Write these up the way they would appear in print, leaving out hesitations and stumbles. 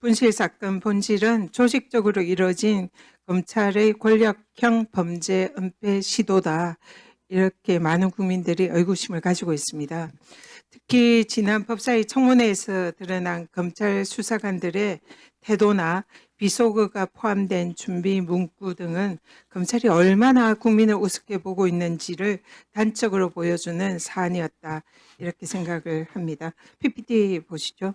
분실 사건 본질은 조직적으로 이뤄진 검찰의 권력형 범죄 은폐 시도다. 이렇게 많은 국민들이 의구심을 가지고 있습니다. 특히 지난 법사위 청문회에서 드러난 검찰 수사관들의 태도나 비속어가 포함된 준비 문구 등은 검찰이 얼마나 국민을 우습게 보고 있는지를 단적으로 보여주는 사안이었다. 이렇게 생각을 합니다. PPT 보시죠.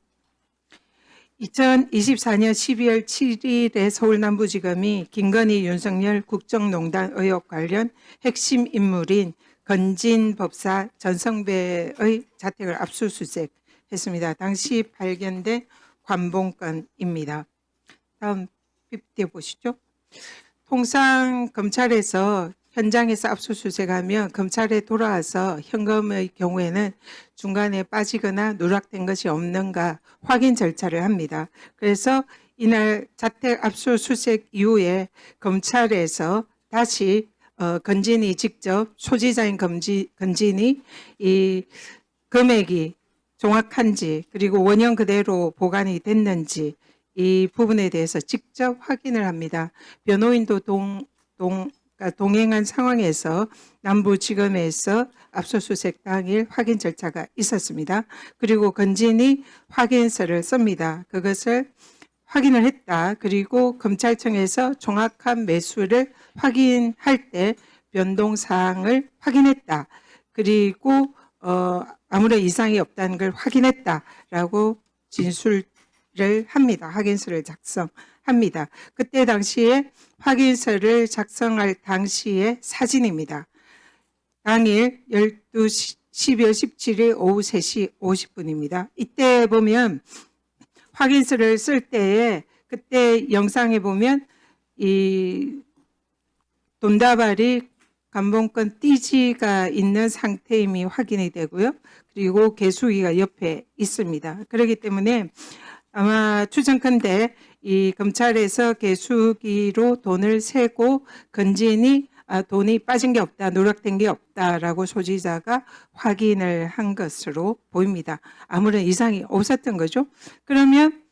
2024년 12월 7일에 서울남부지검이 김건희 윤석열 국정농단 의혹 관련 핵심 인물인 건진 법사 전성배의 자택을 압수수색했습니다. 당시 발견된 관본건입니다. 다음 PPT 보시죠. 통상 검찰에서 현장에서 압수수색하면 검찰에 돌아와서 현금의 경우에는 중간에 빠지거나 누락된 것이 없는가 확인 절차를 합니다. 그래서 이날 자택 압수수색 이후에 검찰에서 다시 건진이 직접 소지자인 건진이 이 금액이 정확한지 그리고 원형 그대로 보관이 됐는지 이 부분에 대해서 직접 확인을 합니다. 변호인도 동행한 상황에서 남부지검에서 압수수색 당일 확인 절차가 있었습니다. 그리고 건진이 확인서를 씁니다. 그것을 확인을 했다. 그리고 검찰청에서 정확한 매수를 확인할 때 변동사항을 확인했다. 그리고 아무런 이상이 없다는 걸 확인했다라고 진술을 합니다. 확인서를 작성합니다. 그때 당시에 확인서를 작성할 당시의 사진입니다. 당일 12월 17일 오후 3시 50분입니다. 이때 보면 확인서를 쓸 때에 그때 영상에 보면 이 돈다발이 관본권 띠지가 있는 상태임이 확인이 되고요. 그리고 개수기가 옆에 있습니다. 그렇기 때문에 아마 추정컨대 이 검찰에서 개수기로 돈을 세고 건진이 돈이 빠진 게 없다, 누락된 게 없다라고 소지자가 확인을 한 것으로 보입니다. 아무런 이상이 없었던 거죠. 그러면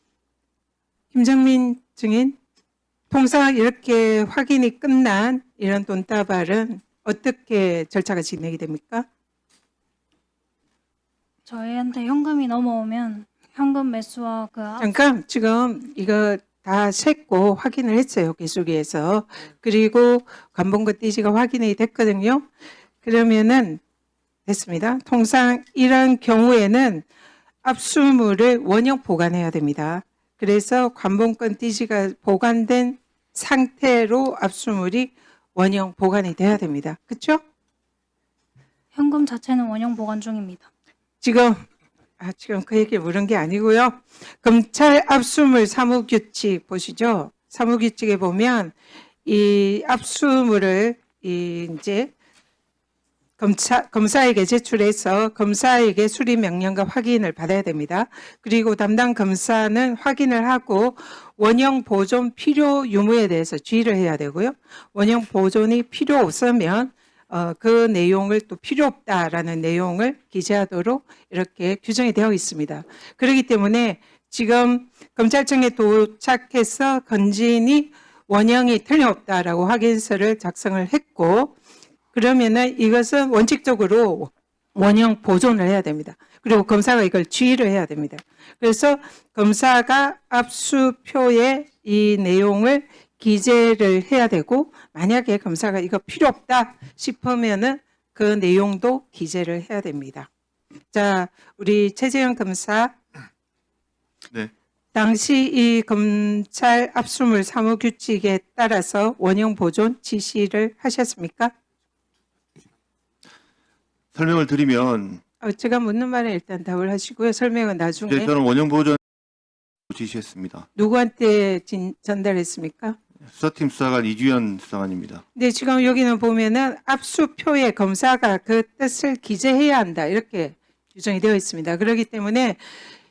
김정민 증인, 통상 이렇게 확인이 끝난 이런 돈다발은 어떻게 절차가 진행이 됩니까? 저희한테 현금이 넘어오면 현금 매수와 잠깐 지금 이거 다 셌고 확인을 했어요. 개수기에서. 그리고 관본권 띠지가 확인이 됐거든요. 그러면은 됐습니다. 통상 이런 경우에는 압수물을 원형 보관해야 됩니다. 그래서 관본권 띠지가 보관된 상태로 압수물이 원형 보관이 돼야 됩니다. 그렇죠? 현금 자체는 원형 보관 중입니다. 지금 그 얘기 물은 게 아니고요. 검찰 압수물 사무규칙 보시죠. 사무규칙에 보면 이 압수물을 이제 검사에게 제출해서 검사에게 수리 명령과 확인을 받아야 됩니다. 그리고 담당 검사는 확인을 하고 원형 보존 필요 유무에 대해서 주의를 해야 되고요. 원형 보존이 필요 없으면 그 내용을 또 필요 없다라는 내용을 기재하도록 이렇게 규정이 되어 있습니다. 그렇기 때문에 지금 검찰청에 도착해서 건진이 원형이 틀림없다라고 확인서를 작성을 했고 그러면은 이것은 원칙적으로 원형 보존을 해야 됩니다. 그리고 검사가 이걸 주의를 해야 됩니다. 그래서 검사가 압수표에 이 내용을 기재를 해야 되고 만약에 검사가 이거 필요 없다 싶으면은 그 내용도 기재를 해야 됩니다. 자, 우리 최재형 검사. 네. 당시 이 검찰 압수물 사무규칙에 따라서 원형 보존 지시를 하셨습니까? 설명을 드리면 제가 묻는 말에 일단 답을 하시고요. 설명은 나중에. 네, 저는 원형 보존 지시했습니다. 누구한테 전달했습니까? 수사팀 수사관 이주연 수사관입니다. 네, 지금 여기는 보면은 압수표에 검사가 그 뜻을 기재해야 한다. 이렇게 규정이 되어 있습니다. 그렇기 때문에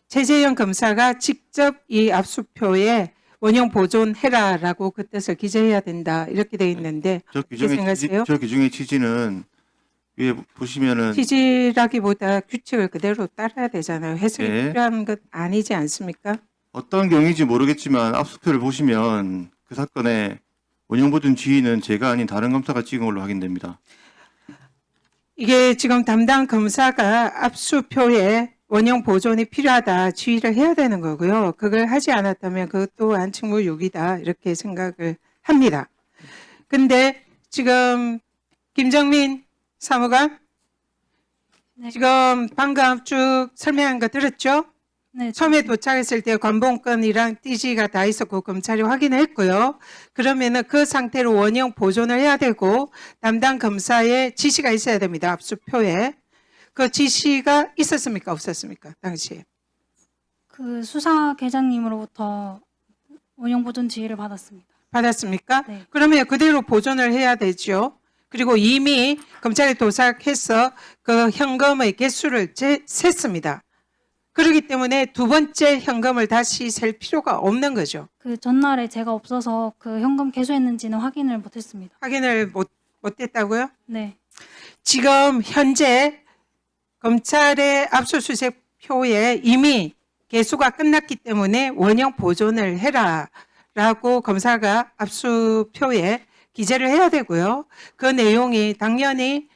최재형 검사가 직접 이 압수표에 원형 보존해라라고 그 뜻을 기재해야 된다. 이렇게 되어 있는데 저 어떻게 생각하세요? 규정의 취지는 위에 보시면은 취지라기보다 규칙을 그대로 따라야 되잖아요. 해석이 네. 필요한 것 아니지 않습니까? 어떤 경위인지 모르겠지만 압수표를 보시면 그 사건의 원형보존 지휘는 제가 아닌 다른 검사가 찍은 걸로 확인됩니다. 이게 지금 담당 검사가 압수표에 원형 보존이 필요하다 지휘를 해야 되는 거고요. 그걸 하지 않았다면 그것 또한 직무유기다 이렇게 생각을 합니다. 근데 지금 김정민 사무관 네. 지금 방금 쭉 설명한 거 들었죠? 네, 처음에 도착했을 때 관봉권이랑 띠지가 다 있었고 검찰이 확인했고요. 그러면은 그 상태로 원형 보존을 해야 되고 담당 검사의 지시가 있어야 됩니다. 압수표에. 그 지시가 있었습니까? 없었습니까? 당시에. 그 수사 계장님으로부터 원형 보존 지휘를 받았습니다. 받았습니까? 네. 그러면 그대로 보존을 해야 되죠. 그리고 이미 검찰에 도착해서 그 현금의 개수를 셌습니다. 그렇기 때문에 두 번째 현금을 다시 셀 필요가 없는 거죠. 그 전날에 제가 없어서 그 현금 개수했는지는 확인을 못했습니다. 확인을 못했다고요? 네, 지금 현재 검찰의 압수수색 표에 이미 개수가 끝났기 때문에 원형 보존을 해라라고 검사가 압수표에 기재를 해야 되고요. 그 내용이 당연히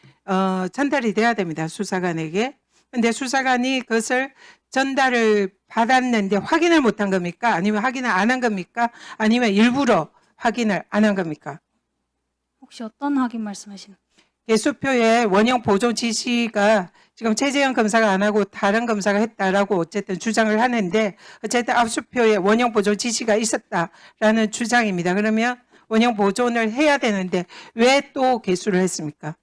전달이 돼야 됩니다. 수사관에게. 근데 수사관이 그것을 전달을 받았는데 확인을 못한 겁니까? 아니면 확인을 안 한 겁니까? 아니면 일부러 확인을 안 한 겁니까? 혹시 어떤 확인 말씀하시는? 개수표에 원형 보존 지시가 지금 최재형 검사가 안 하고 다른 검사가 했다라고 어쨌든 주장을 하는데 어쨌든 압수표에 원형 보존 지시가 있었다라는 주장입니다. 그러면 원형 보존을 해야 되는데 왜 또 개수를 했습니까?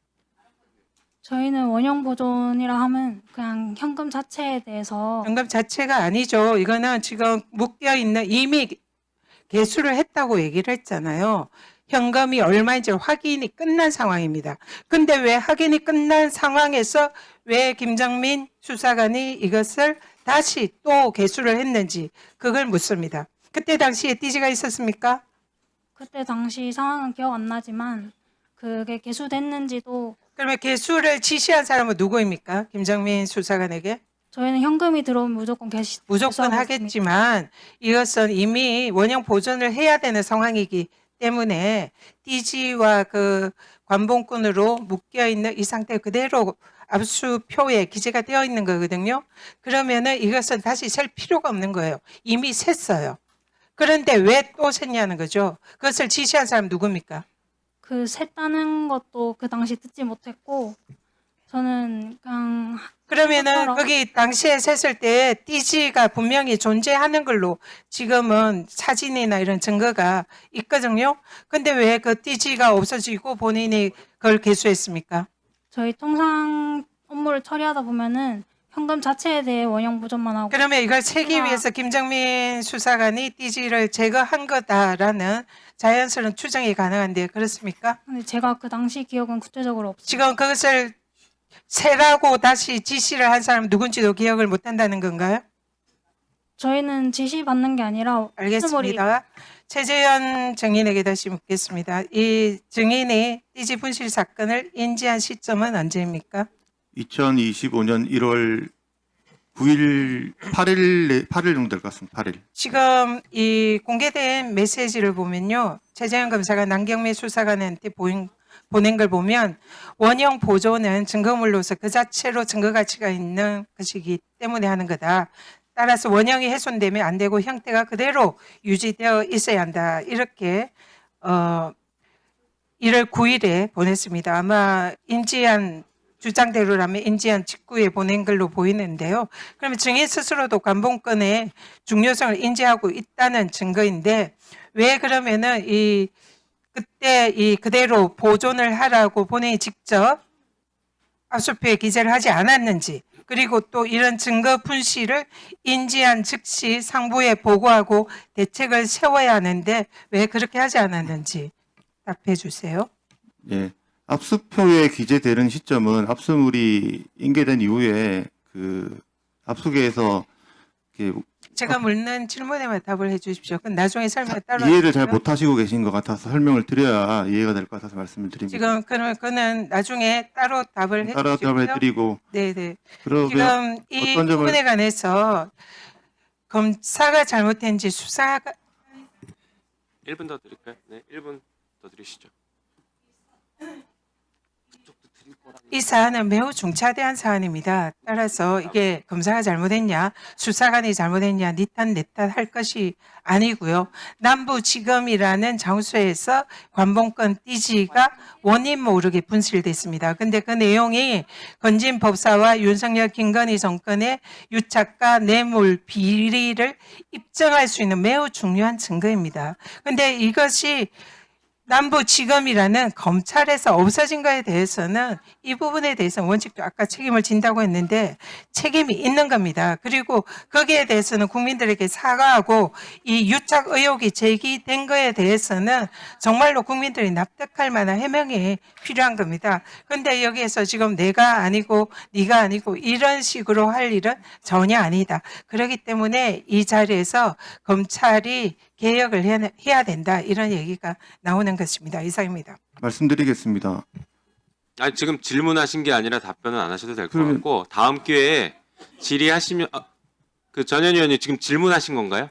저희는 원형 보존이라 하면 그냥 현금 자체에 대해서 현금 자체가 아니죠. 이거는 지금 묶여 있는 이미 개수를 했다고 얘기를 했잖아요. 현금이 얼마인지 확인이 끝난 상황입니다. 근데 왜 확인이 끝난 상황에서 왜 김정민 수사관이 이것을 다시 또 개수를 했는지 그걸 묻습니다. 그때 당시에 띠지가 있었습니까? 그때 당시 상황은 기억 안 나지만 그게 개수됐는지도 그러면 개수를 지시한 사람은 누구입니까? 김정민 수사관에게? 저희는 현금이 들어오면 무조건 무조건 개수하고 있습니다. 하겠지만 이것은 이미 원형 보존을 해야 되는 상황이기 때문에 띠지와 그 관봉권으로 묶여 있는 이 상태 그대로 압수표에 기재가 되어 있는 거거든요. 그러면은 이것은 다시 셀 필요가 없는 거예요. 이미 셌어요. 그런데 왜 또 셌냐는 거죠. 그것을 지시한 사람 누굽니까? 그 셌다는 것도 그 당시 듣지 못했고 저는 그냥 그러면은 똑바로. 거기 당시에 셌을 때 띠지가 분명히 존재하는 걸로 지금은 사진이나 이런 증거가 있거든요. 근데 왜 그 띠지가 없어지고 본인이 그걸 개수했습니까? 저희 통상 업무를 처리하다 보면은 현금 자체에 대해 원형 보존만 하고 그러면 이걸 세기 제가- 위해서 김정민 수사관이 띠지를 제거한 거다라는 자연스러운 추정이 가능한데 그렇습니까? 근데 제가 그 당시 기억은 구체적으로 없어요. 지금 그것을 세라고 다시 지시를 한 사람 누군지도 기억을 못 한다는 건가요? 저희는 지시 받는 게 아니라 알겠습니다. 최재현 증인에게 다시 묻겠습니다. 이 증인이 띠지 분실 사건을 인지한 시점은 언제입니까? 2025년 1월 9일, 8일 정도 될 것 같습니다. 8일. 지금 이 공개된 메시지를 보면요. 최재현 검사가 남경미 수사관한테 보낸 걸 보면 원형 보존은 증거물로서 그 자체로 증거 가치가 있는 것이기 때문에 하는 거다. 따라서 원형이 훼손되면 안 되고 형태가 그대로 유지되어 있어야 한다. 이렇게 1월 9일에 보냈습니다. 아마 인지한 주장대로라면 인지한 직후에 보낸 걸로 보이는데요. 그러면 증인 스스로도 관봉권의 중요성을 인지하고 있다는 증거인데 왜 그러면은 그때 그대로 보존을 하라고 본인이 직접 압수표에 기재를 하지 않았는지 그리고 또 이런 증거 분실을 인지한 즉시 상부에 보고하고 대책을 세워야 하는데 왜 그렇게 하지 않았는지 답해 주세요. 예. 압수표에 기재되는 시점은 압수물이 인계된 이후에 그 압수계에서 이렇게 제가 묻는 질문에만 답을 해 주십시오. 그럼 나중에 설명 따로 이해를 잘 하시고요. 못하시고 계신 것 같아서 설명을 드려야 이해가 될 것 같아서 말씀을 드립니다. 지금 그는 나중에 따로 답을 해 따라 주십시오. 답을 해드리고 네네. 그러면 지금 이 어떤 점을- 부분에 관해서 검사가 잘못했는지 수사가 1분 더 드릴까요? 네, 1분 더 드리시죠. 이 사안은 매우 중차대한 사안입니다. 따라서 이게 검사가 잘못했냐, 수사관이 잘못했냐, 니 탓, 내 탓 할 것이 아니고요. 남부지검이라는 장소에서 관봉권 띠지가 원인 모르게 분실됐습니다. 근데 그 내용이 건진 법사와 윤석열 김건희 정권의 유착과 뇌물 비리를 입증할 수 있는 매우 중요한 증거입니다. 근데 이것이 남부지검이라는 검찰에서 없어진 거에 대해서는 이 부분에 대해서는 원칙도 아까 책임을 진다고 했는데 책임이 있는 겁니다. 그리고 거기에 대해서는 국민들에게 사과하고 이 유착 의혹이 제기된 거에 대해서는 정말로 국민들이 납득할 만한 해명이 필요한 겁니다. 그런데 여기에서 지금 내가 아니고 네가 아니고 이런 식으로 할 일은 전혀 아니다. 그렇기 때문에 이 자리에서 검찰이 개혁을 해야 된다. 이런 얘기가 나오는 것입니다. 이상입니다. 말씀드리겠습니다. 아니, 지금 질문하신 게 아니라 답변은 안 하셔도 될 것 그러면- 같고 다음 기회에 질의하시면 그 전현 의원님 지금 질문하신 건가요?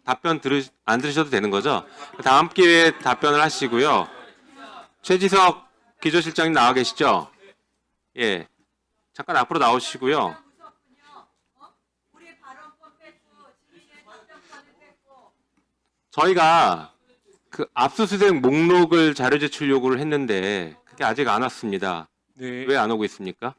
답변 안 들으셔도 되는 거죠? 다음 기회에 답변을 하시고요. 최지석 기조실장님 나와 계시죠? 예, 잠깐 앞으로 나오시고요. 저희가 그 압수수색 목록을 자료 제출 요구를 했는데 그게 아직 안 왔습니다. 네. 왜 안 오고 있습니까?